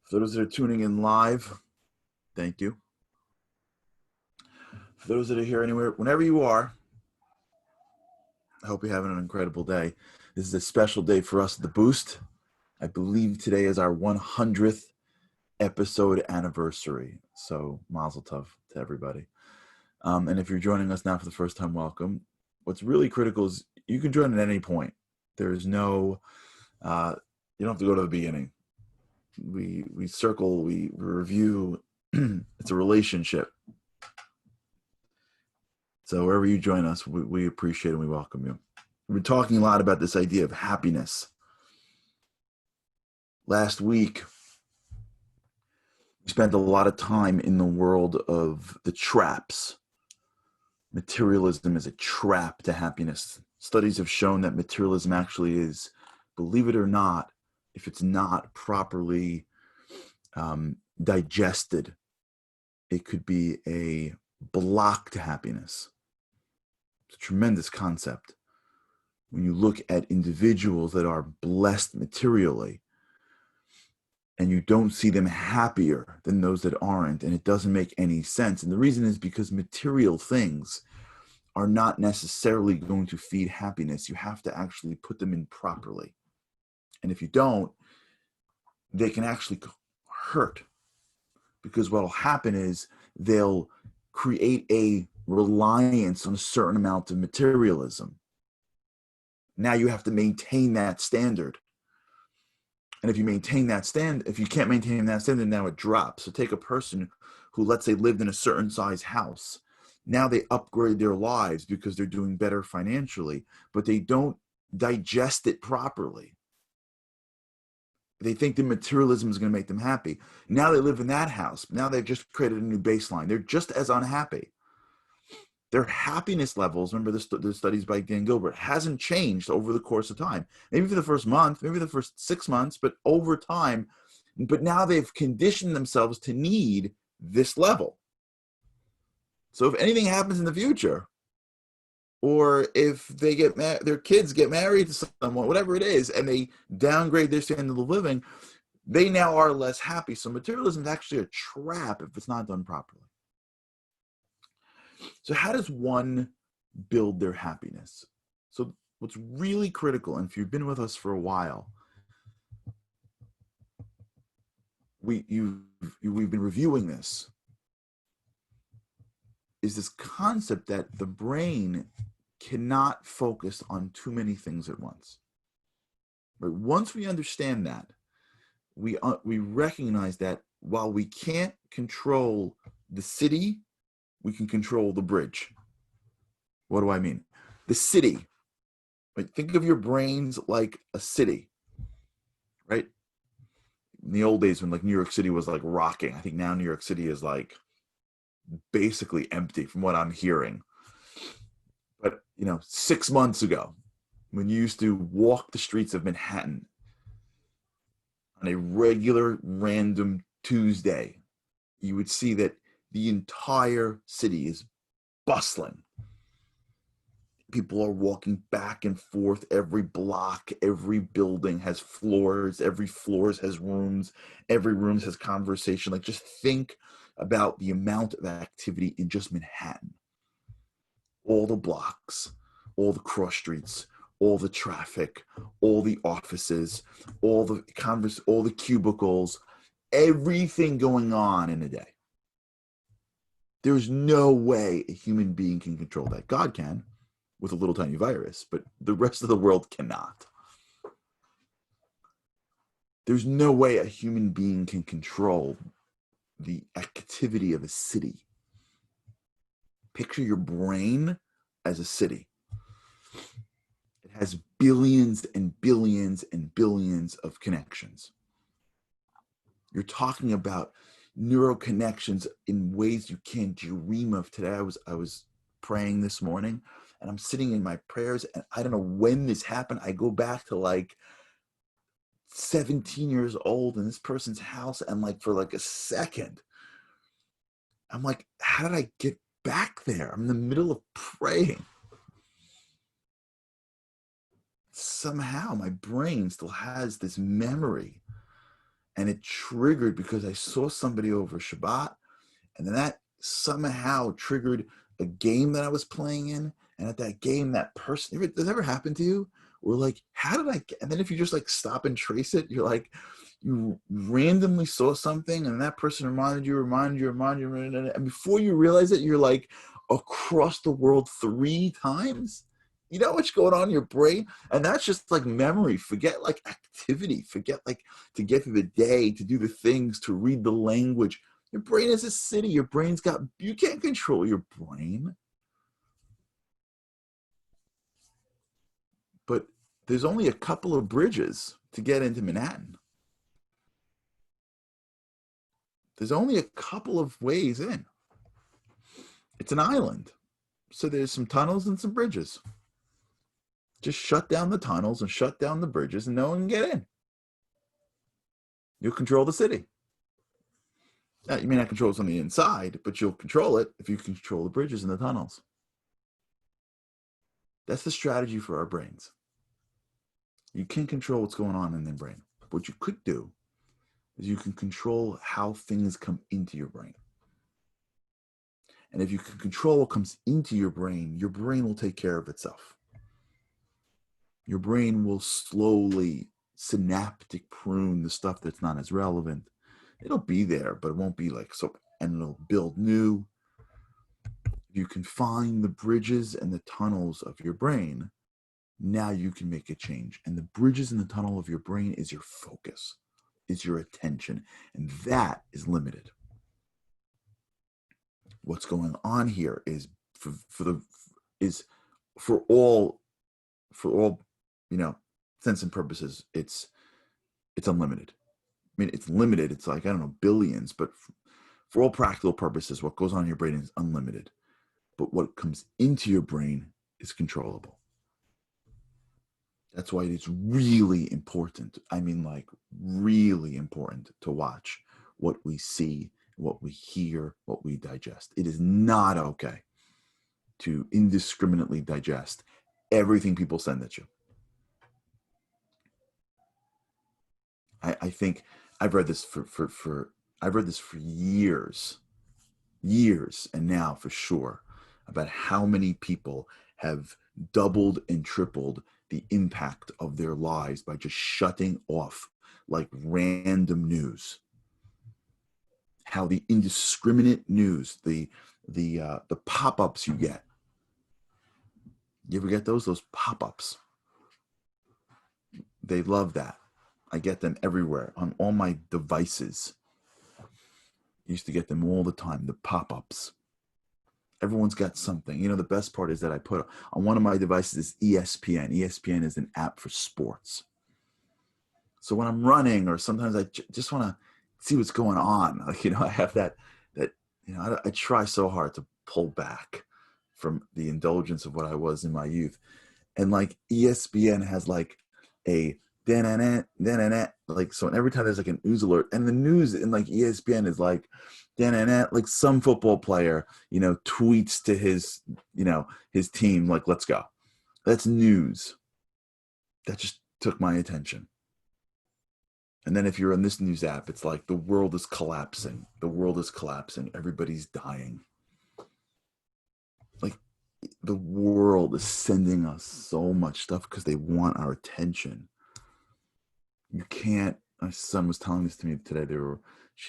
For those that are tuning in live, thank you. For those that are here anywhere, whenever you are, I hope you're having an incredible day. This is a special day for us at The Boost. I believe today is our 100th episode anniversary. So mazel tov to everybody. And if you're joining us now for the first time, welcome. What's really critical is you can join at any point. There's no, you don't have to go to the beginning. We circle, we review. It's a relationship. So wherever you join us, we appreciate and we welcome you. We've been talking a lot about this idea of happiness. Last week, we spent a lot of time in the world of the traps. Materialism is a trap to happiness. Studies have shown that materialism actually is, believe it or not, if it's not properly digested, it could be a block to happiness. It's a tremendous concept. When you look at individuals that are blessed materially and you don't see them happier than those that aren't, and it doesn't make any sense. And the reason is because material things are not necessarily going to feed happiness. You have to actually put them in properly. And if you don't, they can actually hurt, because what will happen is they'll create a reliance on a certain amount of materialism. Now you have to maintain that standard. And if you maintain that if you can't maintain that standard, now it drops. So take a person who, let's say, lived in a certain size house. Now they upgrade their lives because they're doing better financially, but they don't digest it properly. They think the materialism is going to make them happy. Now they live in that house. Now they've just created a new baseline. They're just as unhappy. Their happiness levels, remember the studies by Dan Gilbert, hasn't changed over the course of time. Maybe for the first month, maybe the first 6 months, but over time. But now they've conditioned themselves to need this level. So if anything happens in the future, or if they their kids get married to someone, whatever it is, and they downgrade their standard of living, they now are less happy. So materialism is actually a trap if it's not done properly. So how does one build their happiness? So what's really critical, and if you've been with us for a while, we've been reviewing this, is this concept that the brain cannot focus on too many things at once. But once we understand that, we recognize that while we can't control the city, we can control the bridge. What do I mean? The city, right? Think of your brains like a city, right? In the old days when like New York City was like rocking, I think now New York City is like basically empty from what I'm hearing. But 6 months ago, when you used to walk the streets of Manhattan on a regular random Tuesday, you would see that the entire city is bustling. People are walking back and forth. Every block, every building has floors. Every floors has rooms. Every room has conversation. Like, just think about the amount of activity in just Manhattan. All the blocks, all the cross streets, all the traffic, all the offices, all the cubicles, everything going on in a day. There's no way a human being can control that. God can, with a little tiny virus, but the rest of the world cannot. There's no way a human being can control the activity of a city. Picture your brain as a city. It has billions and billions and billions of connections. You're talking about neural connections in ways you can't dream of. Today I was praying this morning, and I'm sitting in my prayers, and I don't know when this happened. I go back to like 17 years old in this person's house, and like for like a second, I'm like, how did I get back there? I'm in the middle of praying. Somehow my brain still has this memory. And it triggered because I saw somebody over Shabbat, and then that somehow triggered a game that I was playing in. And at that game, that person, does it ever happen to you? We're like, how did I get? And then if you just like stop and trace it, you're like, you randomly saw something, and that person reminded you, and before you realize it, you're like across the world 3 times. You know what's going on in your brain? And that's just like memory. Forget like activity. Forget like to get through the day, to do the things, to read the language. Your brain is a city. Your brain's got, you can't control your brain. But there's only a couple of bridges to get into Manhattan. There's only a couple of ways in. It's an island. So there's some tunnels and some bridges. Just shut down the tunnels and shut down the bridges, and no one can get in. You'll control the city. Now, you may not control it on the inside, but you'll control it if you control the bridges and the tunnels. That's the strategy for our brains. You can't control what's going on in the brain. What you could do is you can control how things come into your brain. And if you can control what comes into your brain will take care of itself. Your brain will slowly synaptic prune the stuff that's not as relevant. It'll be there, but it won't be like so, and it'll build new. If you can find the bridges and the tunnels of your brain, now you can make a change. And the bridges and the tunnel of your brain is your focus, is your attention, and that is limited. What's going on here is for all sense and purposes, it's unlimited. I mean, it's limited. It's like, I don't know, billions, but for all practical purposes, what goes on in your brain is unlimited. But what comes into your brain is controllable. That's why it's really important. I mean, like really important to watch what we see, what we hear, what we digest. It is not okay to indiscriminately digest everything people send at you. I think I've read this for years, and now for sure, about how many people have doubled and tripled the impact of their lives by just shutting off like random news. How the indiscriminate news, the pop-ups you get. You ever get those pop-ups? They love that. I get them everywhere on all my devices. I used to get them all the time, the pop-ups. Everyone's got something. You know, the best part is that I put on one of my devices is ESPN. ESPN is an app for sports. So when I'm running, or sometimes I just want to see what's going on, like, I have that I try so hard to pull back from the indulgence of what I was in my youth. And like ESPN has like a like, so every time there's like an news alert, and the news in like ESPN is like like some football player tweets to his team like, let's go. That's news. That just took my attention. And then if you're on this news app, it's like the world is collapsing. Everybody's dying. Like, the world is sending us so much stuff because they want our attention. You can't. My son was telling this to me today.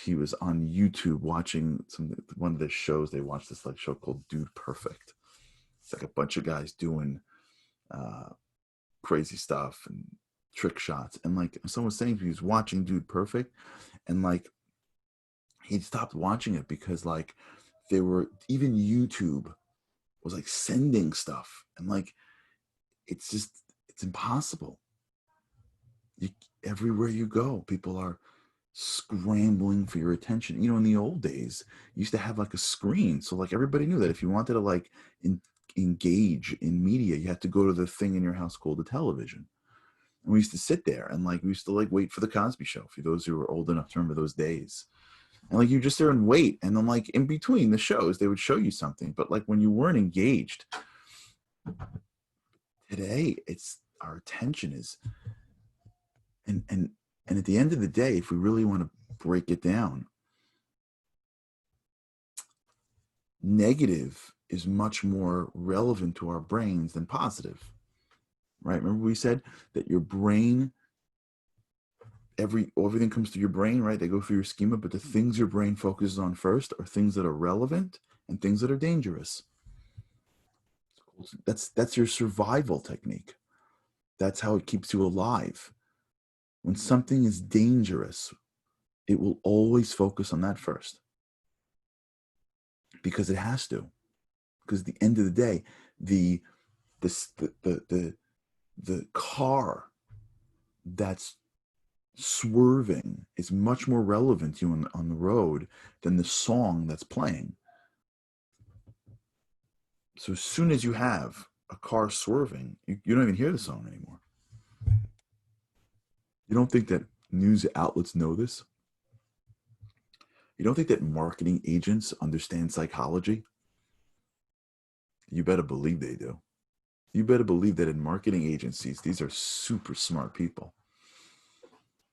He was on YouTube watching one of the shows. They watched this like show called Dude Perfect. It's like a bunch of guys doing crazy stuff and trick shots. And like someone was saying, he was watching Dude Perfect, and like he stopped watching it because like even YouTube was like sending stuff, and like it's impossible. Everywhere you go, people are scrambling for your attention. In the old days, you used to have like a screen, so like everybody knew that if you wanted to like engage in media, you had to go to the thing in your house called the television. And we used to sit there and like we used to like wait for the Cosby Show, for those who were old enough to remember those days. And like you just there and wait, and then like in between the shows they would show you something. But like when you weren't engaged, today it's our attention is and And at the end of the day, if we really want to break it down, negative is much more relevant to our brains than positive, right? Remember we said that your brain, everything comes through your brain, right? They go through your schema, but the things your brain focuses on first are things that are relevant and things that are dangerous. That's your survival technique. That's how it keeps you alive. When something is dangerous, it will always focus on that first, because it has to. Because at the end of the day, the car that's swerving is much more relevant to you on the road than the song that's playing. So as soon as you have a car swerving, you don't even hear the song anymore. You don't think that news outlets know this? You don't think that marketing agents understand psychology? You better believe they do. You better believe that in marketing agencies, these are super smart people.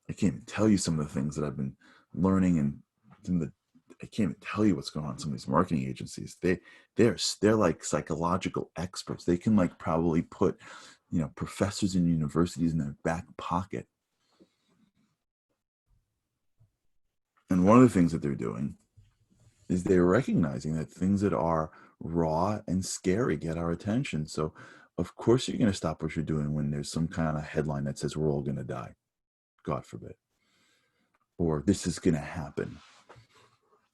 I can't even tell you some of the things that I've been learning, and I can't even tell you what's going on in some of these marketing agencies. They're like psychological experts. They can like probably put, professors in universities in their back pocket. And one of the things that they're doing is they're recognizing that things that are raw and scary get our attention. So of course you're going to stop what you're doing when there's some kind of headline that says we're all going to die, God forbid, or this is going to happen.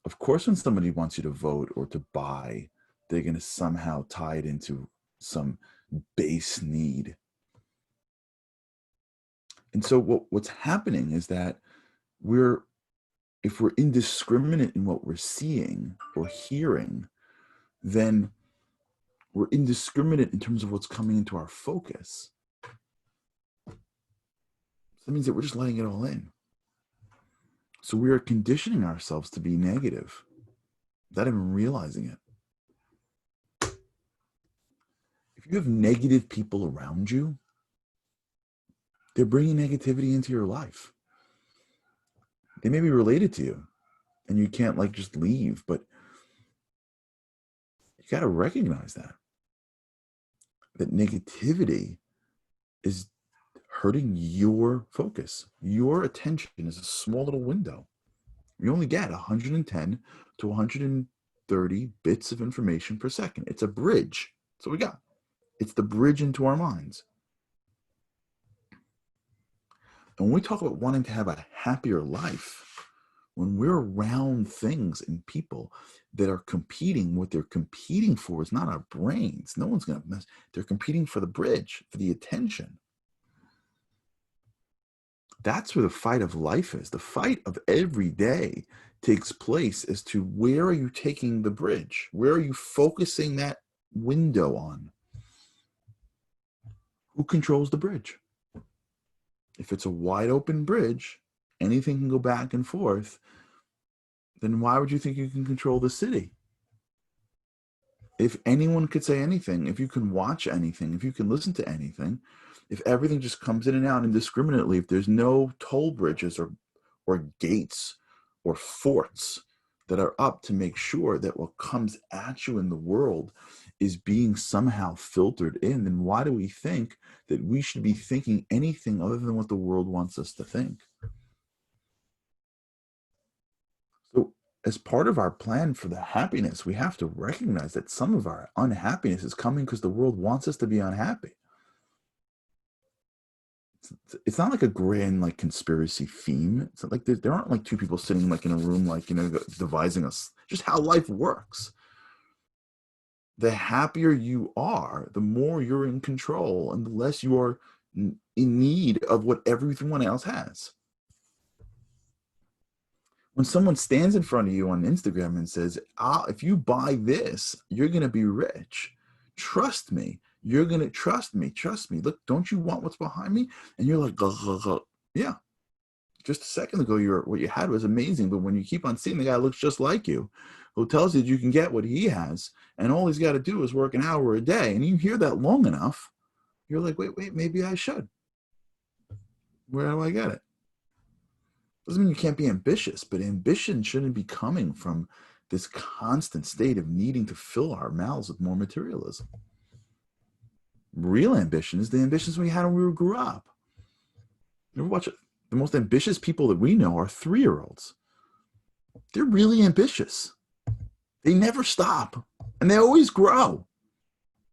Of course, when somebody wants you to vote or to buy, they're going to somehow tie it into some base need. And so what's happening is that if we're indiscriminate in what we're seeing or hearing, then we're indiscriminate in terms of what's coming into our focus. So that means that we're just letting it all in. So we are conditioning ourselves to be negative without even realizing it. If you have negative people around you, they're bringing negativity into your life. They may be related to you and you can't like just leave, but you got to recognize that negativity is hurting your focus. Your attention is a small little window. You only get 110 to 130 bits of information per second. It's a bridge. That's what we got. It's the bridge into our minds. And when we talk about wanting to have a happier life, when we're around things and people that are competing, what they're competing for is not our brains. No one's going to mess. They're competing for the bridge, for the attention. That's where the fight of life is. The fight of every day takes place as to where are you taking the bridge? Where are you focusing that window on? Who controls the bridge? If it's a wide open bridge, anything can go back and forth, then why would you think you can control the city? If anyone could say anything, if you can watch anything, if you can listen to anything, if everything just comes in and out indiscriminately, if there's no toll bridges or gates or forts that are up to make sure that what comes at you in the world is being somehow filtered in, then why do we think that we should be thinking anything other than what the world wants us to think? So as part of our plan for the happiness, we have to recognize that some of our unhappiness is coming because the world wants us to be unhappy. It's not like a grand like conspiracy theme. It's not like there aren't like two people sitting like in a room like devising us. Just how life works. The happier you are, the more you're in control, and the less you are in need of what everyone else has. When someone stands in front of you on Instagram and says, if you buy this, you're going to be rich. Trust me. You're going to trust me. Look, don't you want what's behind me? And you're like, yeah. Just a second ago, what you had was amazing. But when you keep on seeing the guy looks just like you, who tells you that you can get what he has, and all he's got to do is work an hour a day, and you hear that long enough, you're like, wait, maybe I should. Where do I get it? Doesn't mean you can't be ambitious, but ambition shouldn't be coming from this constant state of needing to fill our mouths with more materialism. Real ambition is the ambitions we had when we grew up. You ever watch it? The most ambitious people that we know are 3-year-olds. They're really ambitious. They never stop, and they always grow,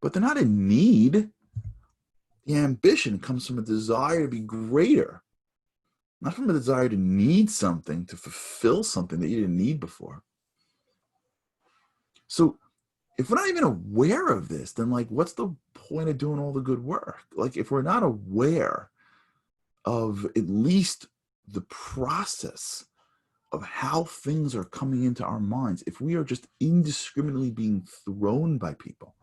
but they're not in need. The ambition comes from a desire to be greater, not from a desire to need something, to fulfill something that you didn't need before. So if we're not even aware of this, then like, what's the point of doing all the good work? Like, if we're not aware of at least the process of how things are coming into our minds, if we are just indiscriminately being thrown by people,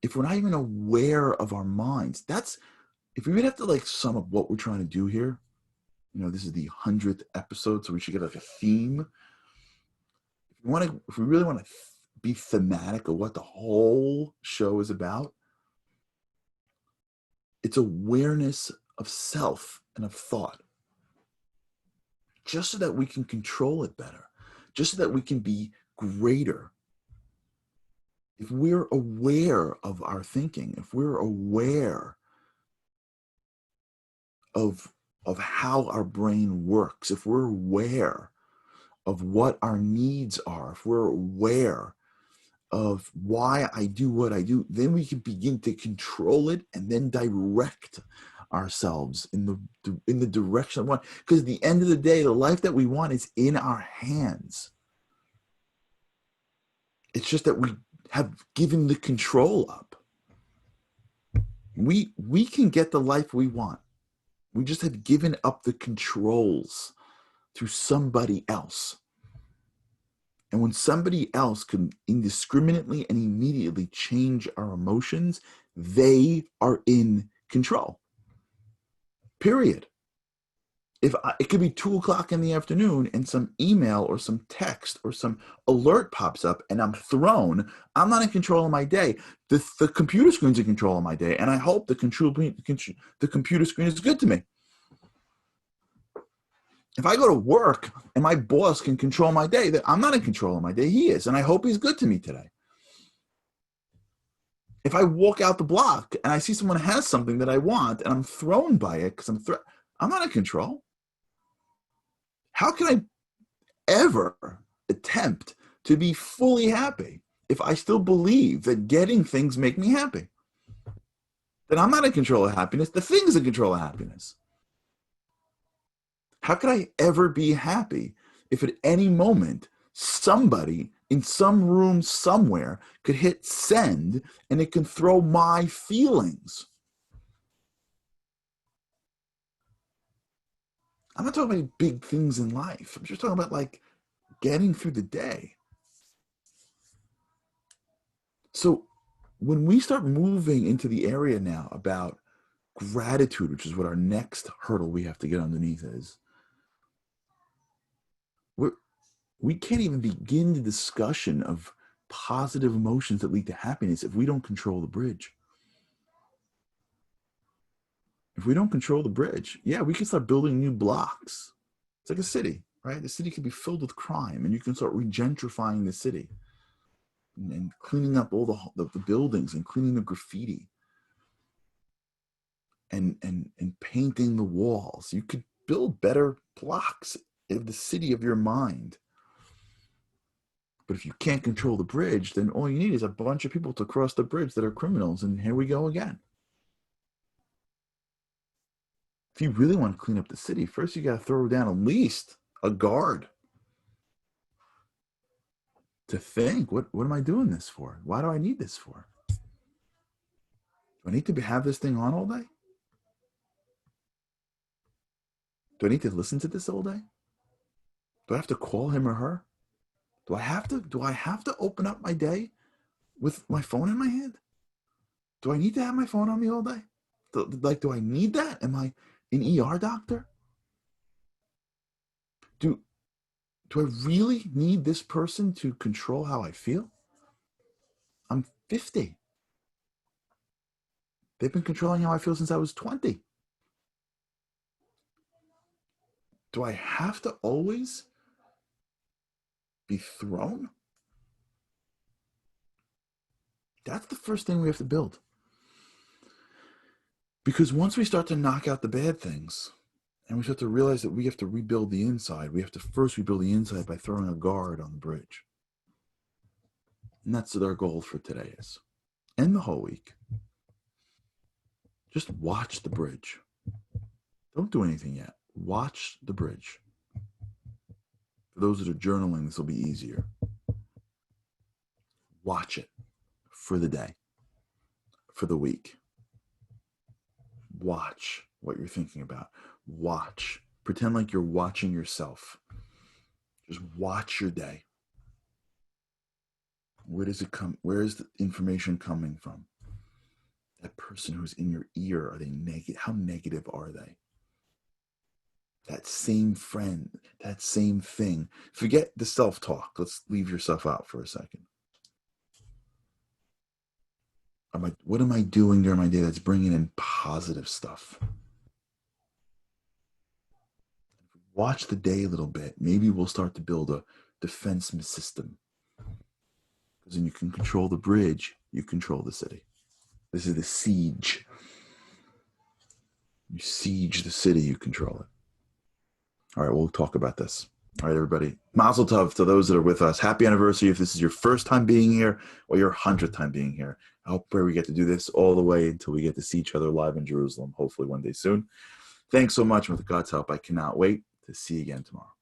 if we're not even aware of our minds, that's, if we would have to like sum up what we're trying to do here, this is the 100th episode, so we should get like a theme. If we really want to be thematic of what the whole show is about, it's awareness of self and of thought, just so that we can control it better, just so that we can be greater. If we're aware of our thinking, if we're aware of how our brain works, if we're aware of what our needs are, if we're aware of why I do what I do, then we can begin to control it and then direct ourselves in the direction I want. Because at the end of the day, the life that we want is in our hands. It's just that we have given the control up. We can get the life we want. We just have given up the controls to somebody else. And when somebody else can indiscriminately and immediately change our emotions, they are in control. Period. It could be 2:00 in the afternoon and some email or some text or some alert pops up and I'm thrown, I'm not in control of my day. The computer screen's in control of my day, and I hope the computer screen is good to me. If I go to work and my boss can control my day, then I'm not in control of my day. He is, and I hope he's good to me today. If I walk out the block and I see someone has something that I want and I'm thrown by it because I'm not in control. How can I ever attempt to be fully happy if I still believe that getting things make me happy? Then I'm not in control of happiness. The thing is in control of happiness. How could I ever be happy if at any moment somebody in some room somewhere could hit send and it can throw my feelings? I'm not talking about big things in life. I'm just talking about like getting through the day. So when we start moving into the area now about gratitude, which is what our next hurdle we have to get underneath is, we can't even begin the discussion of positive emotions that lead to happiness if we don't control the bridge. If we don't control the bridge, yeah, we can start building new blocks. It's like a city, right? The city can be filled with crime, and you can start regentrifying the city and cleaning up all the buildings and cleaning the graffiti and painting the walls. You could build better blocks of the city of your mind. But if you can't control the bridge, then all you need is a bunch of people to cross the bridge that are criminals, and here we go again. If you really want to clean up the city, first you got to throw down at least a guard to think, what am I doing this for? Why do I need this for? Do I need to have this thing on all day? Do I need to listen to this all day? Do I have to call him or her? Do I have to open up my day with my phone in my hand? Do I need to have my phone on me all day? Do I need that? Am I an ER doctor? Do I really need this person to control how I feel? I'm 50. They've been controlling how I feel since I was 20. Do I have to always be thrown? That's the first thing we have to build. Because once we start to knock out the bad things, and we start to realize that we have to rebuild the inside, we have to first rebuild the inside by throwing a guard on the bridge. And that's what our goal for today is. And the whole week. Just watch the bridge. Don't do anything yet. Watch the bridge. For those that are journaling, this will be easier. Watch it for the day, for the week. Watch what you're thinking about. Watch. Pretend like you're watching yourself. Just watch your day. Where does it come? Where is the information coming from? That person who's in your ear, are they negative? How negative are they? That same friend, that same thing. Forget the self-talk. Let's leave yourself out for a second. What am I doing during my day that's bringing in positive stuff? Watch the day a little bit. Maybe we'll start to build a defense system. Because when you can control the bridge, you control the city. This is the siege. You siege the city, you control it. All right, we'll talk about this. All right, everybody. Mazel tov to those that are with us. Happy anniversary if this is your first time being here or your 100th time being here. I hope we get to do this all the way until we get to see each other live in Jerusalem, hopefully one day soon. Thanks so much. With God's help, I cannot wait to see you again tomorrow.